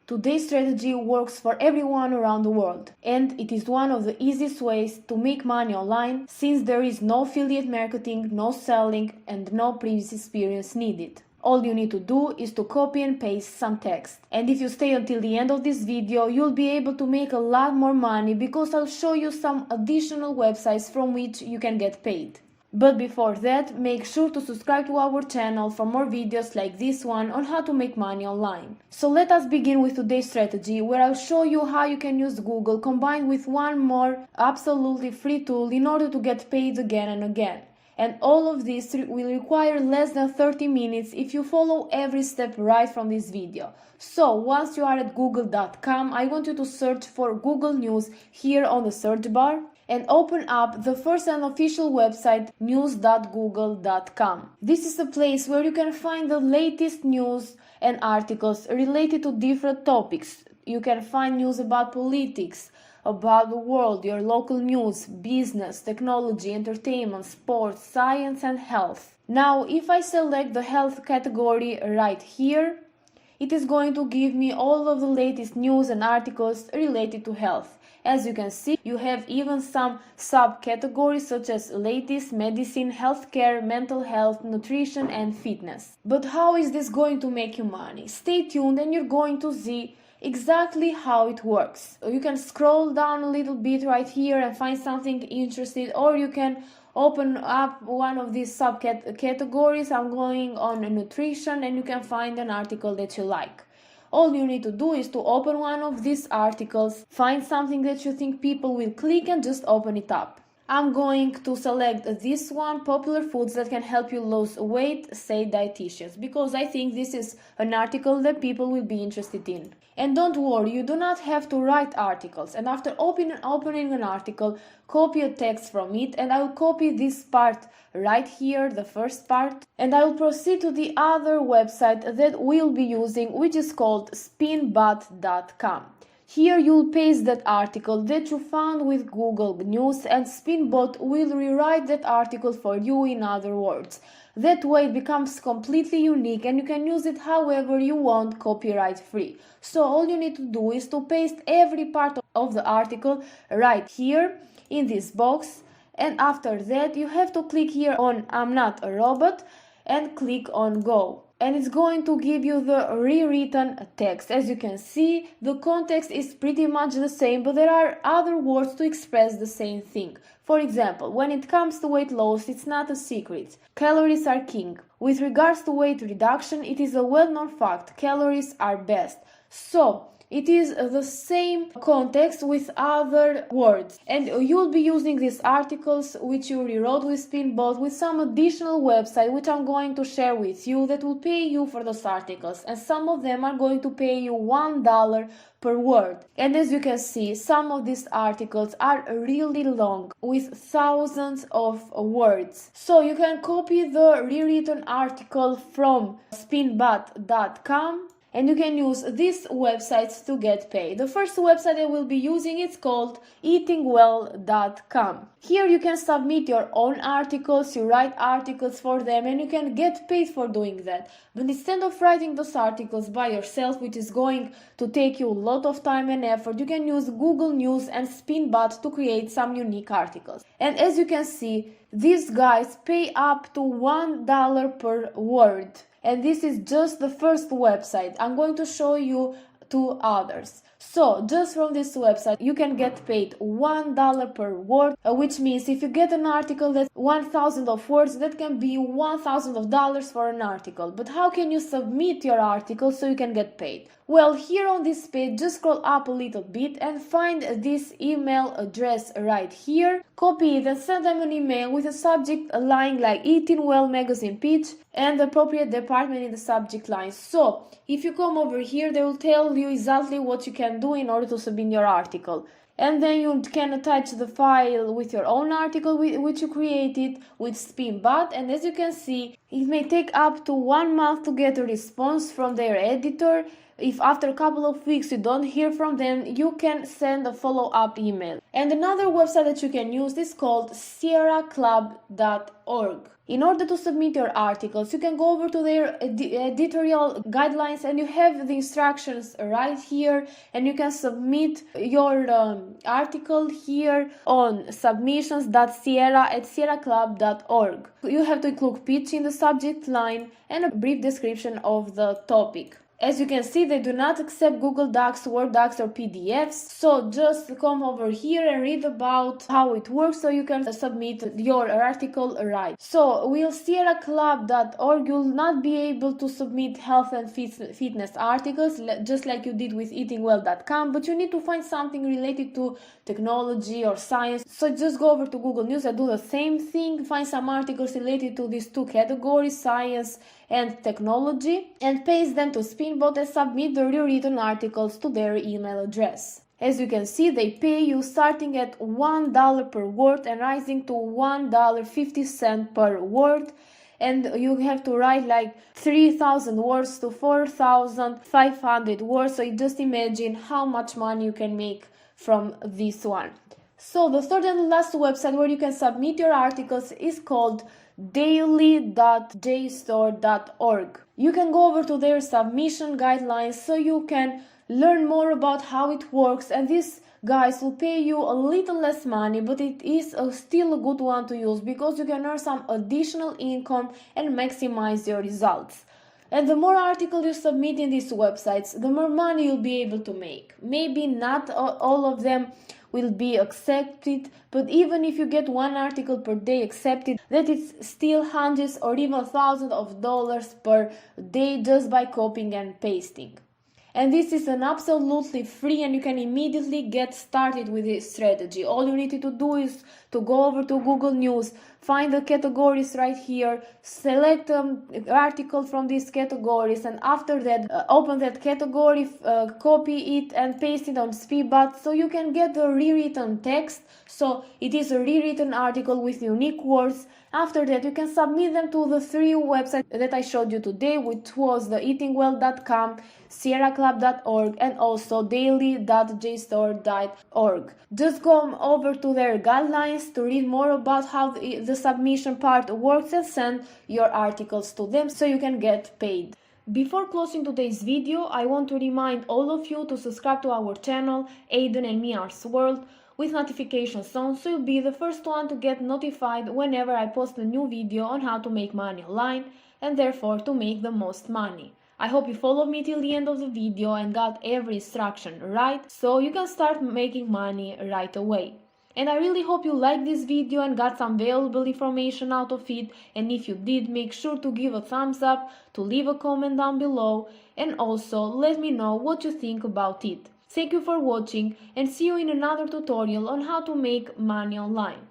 Today's strategy works for everyone around the world, and it is one of the easiest ways to make money online since there is no affiliate marketing, no selling, and no previous experience needed. All you need to do is to copy and paste some text. And if you stay until the end of this video, you'll be able to make a lot more money because I'll show you some additional websites from which you can get paid. But before that, make sure to subscribe to our channel for more videos like this one on how to make money online. So let us begin with today's strategy, where I'll show you how you can use Google combined with one more absolutely free tool in order to get paid again and again. And all of this will require less than 30 minutes if you follow every step right from this video. So once you are at google.com, I want you to search for Google News here on the search bar and open up the first and official website, news.google.com. This is a place where you can find the latest news and articles related to different topics. You can find news about politics, about the world, your local news, business, technology, entertainment, sports, science, and health. Now, if I select the health category right here, it is going to give me all of the latest news and articles related to health. As you can see, you have even some subcategories such as latest, medicine, healthcare, mental health, nutrition, and fitness. But how is this going to make you money? Stay tuned and you're going to see exactly how it works. You can scroll down a little bit right here and find something interesting, or you can open up one of these subcategories. I'm going on nutrition, and you can find an article that you like. All you need to do is to open one of these articles, find something that you think people will click, and just open it up. I'm going to select this one, popular foods that can help you lose weight, say dietitians, because I think this is an article that people will be interested in. And don't worry, you do not have to write articles. And after opening an article, copy a text from it, and I will copy this part right here, the first part, and I will proceed to the other website that we'll be using, which is called spinbot.com. Here you'll paste that article that you found with Google News, and Spinbot will rewrite that article for you in other words. That way it becomes completely unique and you can use it however you want, copyright free. So all you need to do is to paste every part of the article right here in this box, and after that you have to click here on I'm not a robot and click on go. And it's going to give you the rewritten text. As you can see, the context is pretty much the same, but there are other words to express the same thing. For example, when it comes to weight loss, it's not a secret. Calories are king. With regards to weight reduction, it is a well-known fact. Calories are best. So, it is the same context with other words, and you'll be using these articles which you rewrote with Spinbot with some additional website which I'm going to share with you that will pay you for those articles, and some of them are going to pay you $1 per word. And as you can see, some of these articles are really long with thousands of words. So you can copy the rewritten article from spinbot.com and you can use these websites to get paid. The first website I will be using is called eatingwell.com. Here you can submit your own articles, you write articles for them, and you can get paid for doing that. But instead of writing those articles by yourself, which is going to take you a lot of time and effort, you can use Google News and Spinbot to create some unique articles. And as you can see, these guys pay up to $1 per word. And this is just the first website. I'm going to show you two others. So just from this website you can get paid $1 per word, which means if you get an article that's 1,000 of words, that can be $1,000 for an article. But how can you submit your article so you can get paid? Well, here on this page, just scroll up a little bit and find this email address right here. Copy it and send them an email with a subject line like Eating Well magazine pitch and the appropriate department in the subject line. So if you come over here, they will tell you exactly what you can do in order to submit your article. And then you can attach the file with your own article which you created with Spinbot, and as you can see, it may take up to 1 month to get a response from their editor, If after a couple of weeks you don't hear from them, you can send a follow-up email. And another website that you can use is called sierraclub.org. In order to submit your articles, you can go over to their editorial guidelines and you have the instructions right here, and you can submit your article here on submissions.sierraclub.org. You have to include pitch in the subject line and a brief description of the topic. As you can see, they do not accept Google Docs, Word docs or PDFs, so just come over here and read about how it works so you can submit your article right. So with sierraclub.org you'll not be able to submit health and fitness articles just like you did with eatingwell.com, but you need to find something related to technology or science. So just go over to Google News and do the same thing, find some articles related to these two categories, science and technology, and paste them to Spinbot and submit the rewritten articles to their email address. As you can see, they pay you starting at $1 per word and rising to $1.50 per word, and you have to write like 3,000 words to 4,500 words, so you just imagine how much money you can make from this one. So the third and last website where you can submit your articles is called daily.jstor.org. You can go over to their submission guidelines so you can learn more about how it works, and these guys will pay you a little less money, but it is still a good one to use because you can earn some additional income and maximize your results. And the more articles you submit in these websites, the more money you'll be able to make. Maybe not all of them will be accepted, but even if you get one article per day accepted, that is still hundreds or even thousands of dollars per day just by copying and pasting. And this is an absolutely free, and you can immediately get started with this strategy. All you need to do is to go over to Google News, find the categories right here, select an article from these categories, and after that open that category, copy it and paste it on Spinbot so you can get the rewritten text. So it is a rewritten article with unique words. After that you can submit them to the three websites that I showed you today, which was the eatingwell.com, sierraclub.org and also daily.jstor.org. Just go over to their guidelines to read more about how the submission part works and send your articles to them so you can get paid. Before closing today's video, I want to remind all of you to subscribe to our channel, Aiden and Mia's World, with notifications on so you'll be the first one to get notified whenever I post a new video on how to make money online and therefore to make the most money. I hope you followed me till the end of the video and got every instruction right so you can start making money right away. And I really hope you liked this video and got some valuable information out of it, and if you did, make sure to give a thumbs up, to leave a comment down below, and also let me know what you think about it. Thank you for watching and see you in another tutorial on how to make money online.